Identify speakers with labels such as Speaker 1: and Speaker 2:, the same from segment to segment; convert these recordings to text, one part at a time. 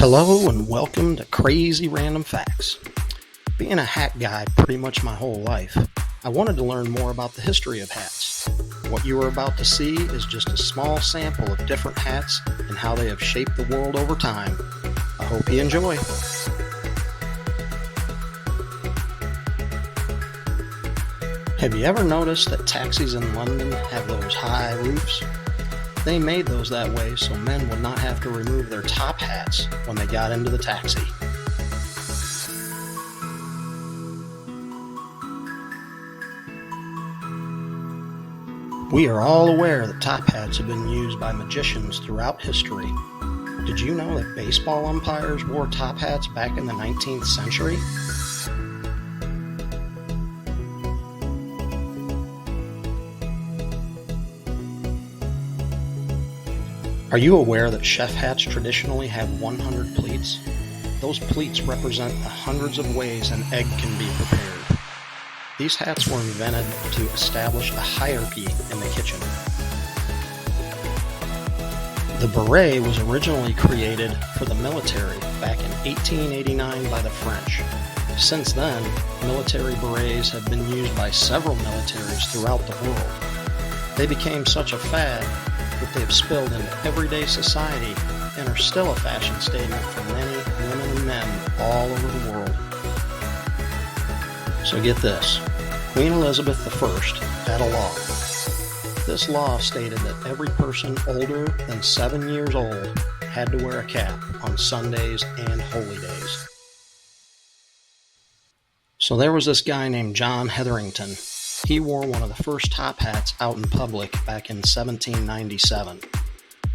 Speaker 1: Hello and welcome to Crazy Random Facts. Being a hat guy pretty much my whole life, I wanted to learn more about the history of hats. What you are about to see is just a small sample of different hats and how they have shaped the world over time. I hope you enjoy. Have you ever noticed that taxis in London have those high roofs? They made those that way so men would not have to remove their top hats when they got into the taxi. We are all aware that top hats have been used by magicians throughout history. Did you know that baseball umpires wore top hats back in the 19th century? Are you aware that chef hats traditionally have 100 pleats? Those pleats represent the hundreds of ways an egg can be prepared. These hats were invented to establish a hierarchy in the kitchen. The beret was originally created for the military back in 1889 by the French. Since then, military berets have been used by several militaries throughout the world. They became such a fad that they have spilled into everyday society and are still a fashion statement for many women and men all over the world. So get this, Queen Elizabeth I had a law. This law stated that every person older than 7 years old had to wear a cap on Sundays and holy days. So there was this guy named John Hetherington. He wore one of the first top hats out in public back in 1797.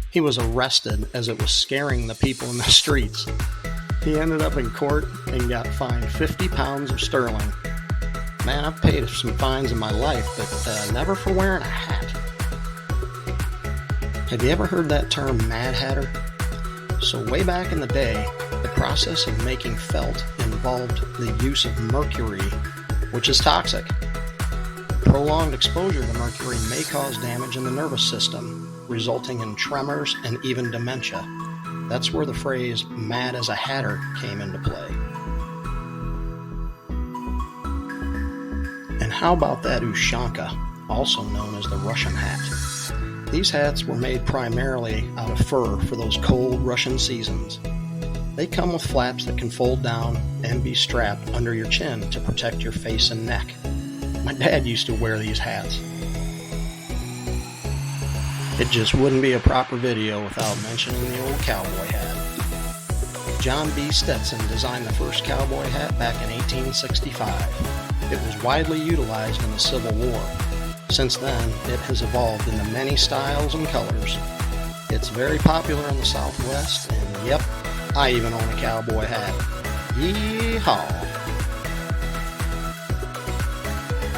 Speaker 1: He was arrested as it was scaring the people in the streets. He ended up in court and got fined 50 pounds of sterling. Man, I've paid some fines in my life, but never for wearing a hat. Have you ever heard that term Mad Hatter? So way back in the day, the process of making felt involved the use of mercury, which is toxic. Prolonged exposure to mercury may cause damage in the nervous system, resulting in tremors and even dementia. That's where the phrase "mad as a hatter" came into play. And how about that Ushanka, also known as the Russian hat? These hats were made primarily out of fur for those cold Russian seasons. They come with flaps that can fold down and be strapped under your chin to protect your face and neck. My dad used to wear these hats. It just wouldn't be a proper video without mentioning the old cowboy hat. John B. Stetson designed the first cowboy hat back in 1865. It was widely utilized in the Civil War. Since then, it has evolved into many styles and colors. It's very popular in the Southwest, and yep, I even own a cowboy hat. Yeehaw!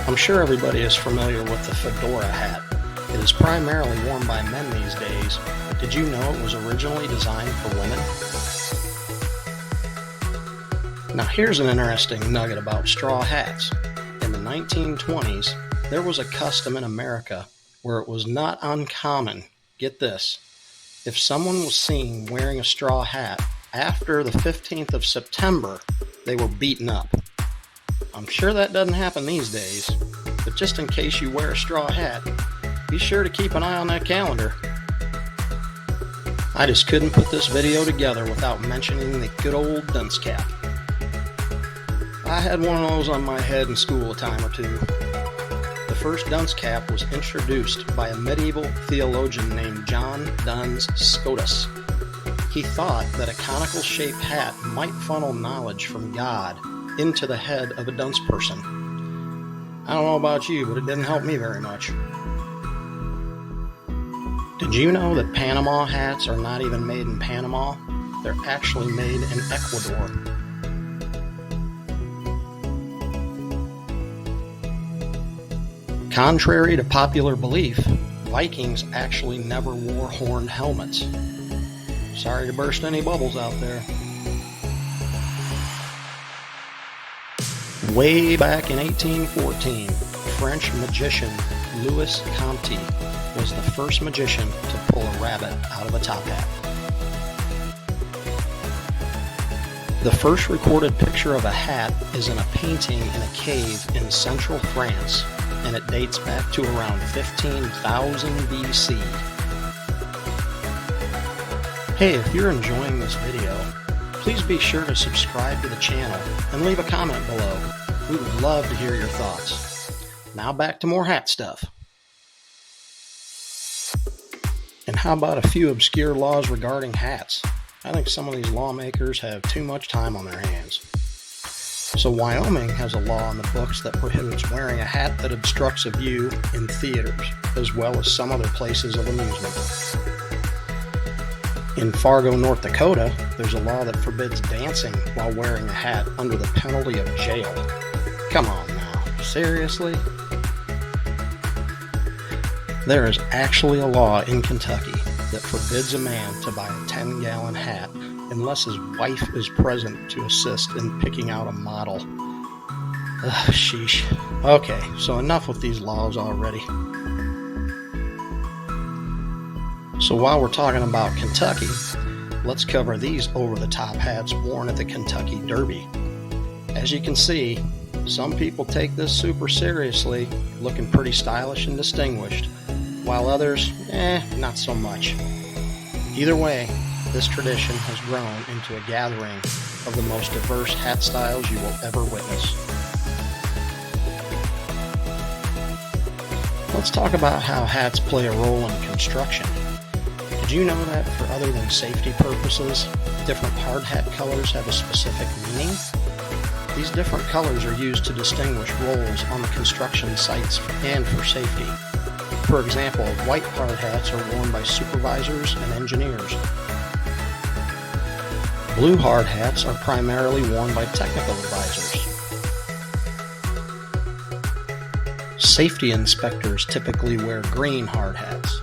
Speaker 1: I'm sure everybody is familiar with the fedora hat. It is primarily worn by men these days, but did you know it was originally designed for women? Now here's an interesting nugget about straw hats. In the 1920s, there was a custom in America where it was not uncommon, get this, if someone was seen wearing a straw hat after the 15th of September, they were beaten up. I'm sure that doesn't happen these days, but just in case you wear a straw hat, be sure to keep an eye on that calendar. I just couldn't put this video together without mentioning the good old dunce cap. I had one of those on my head in school a time or two. The first dunce cap was introduced by a medieval theologian named John Duns Scotus. He thought that a conical-shaped hat might funnel knowledge from God into the head of a dunce person. I don't know about you, but it didn't help me very much. Did you know that Panama hats are not even made in Panama? They're actually made in Ecuador. Contrary to popular belief, Vikings actually never wore horned helmets. Sorry to burst any bubbles out there. Way back in 1814, French magician Louis Comte was the first magician to pull a rabbit out of a top hat. The first recorded picture of a hat is in a painting in a cave in central France, and it dates back to around 15,000 BC. Hey, if you're enjoying this video, please be sure to subscribe to the channel and leave a comment below. We would love to hear your thoughts. Now back to more hat stuff. And how about a few obscure laws regarding hats? I think some of these lawmakers have too much time on their hands. So Wyoming has a law in the books that prohibits wearing a hat that obstructs a view in theaters, as well as some other places of amusement. In Fargo, North Dakota, there's a law that forbids dancing while wearing a hat under the penalty of jail. Come on now, seriously? There is actually a law in Kentucky that forbids a man to buy a 10-gallon hat unless his wife is present to assist in picking out a model. Ugh, sheesh. Okay, so enough with these laws already. So while we're talking about Kentucky, let's cover these over-the-top hats worn at the Kentucky Derby. As you can see, some people take this super seriously, looking pretty stylish and distinguished, while others, not so much. Either way, this tradition has grown into a gathering of the most diverse hat styles you will ever witness. Let's talk about how hats play a role in construction. Did you know that for other than safety purposes, different hard hat colors have a specific meaning? These different colors are used to distinguish roles on the construction sites and for safety. For example, white hard hats are worn by supervisors and engineers. Blue hard hats are primarily worn by technical advisors. Safety inspectors typically wear green hard hats.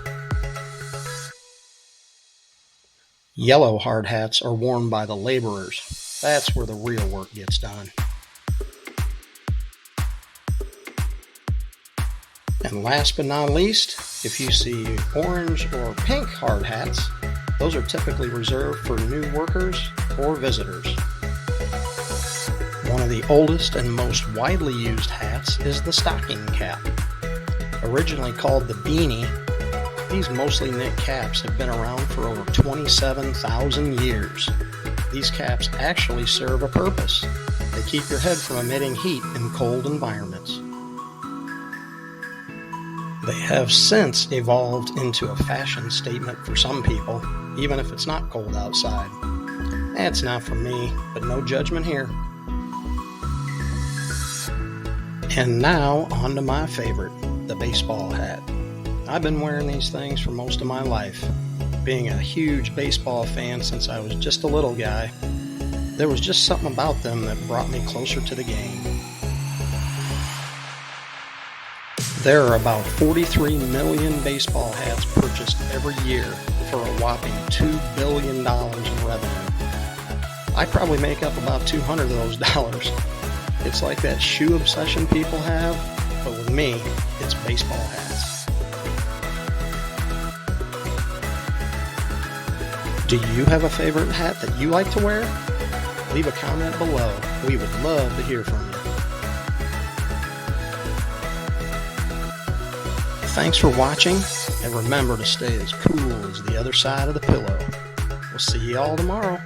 Speaker 1: Yellow hard hats are worn by the laborers. That's where the real work gets done. And last but not least, if you see orange or pink hard hats, those are typically reserved for new workers or visitors. One of the oldest and most widely used hats is the stocking cap. Originally called the beanie, these mostly knit caps have been around for over 27,000 years. These caps actually serve a purpose. They keep your head from emitting heat in cold environments. They have since evolved into a fashion statement for some people, even if it's not cold outside. It's not for me, but no judgment here. And now, on to my favorite, the baseball hat. I've been wearing these things for most of my life. Being a huge baseball fan since I was just a little guy, there was just something about them that brought me closer to the game. There are about 43 million baseball hats purchased every year for a whopping $2 billion in revenue. I probably make up about 200 of those dollars. It's like that shoe obsession people have, but with me, it's baseball hats. Do you have a favorite hat that you like to wear? Leave a comment below. We would love to hear from you. Thanks for watching, and remember to stay as cool as the other side of the pillow. We'll see you all tomorrow.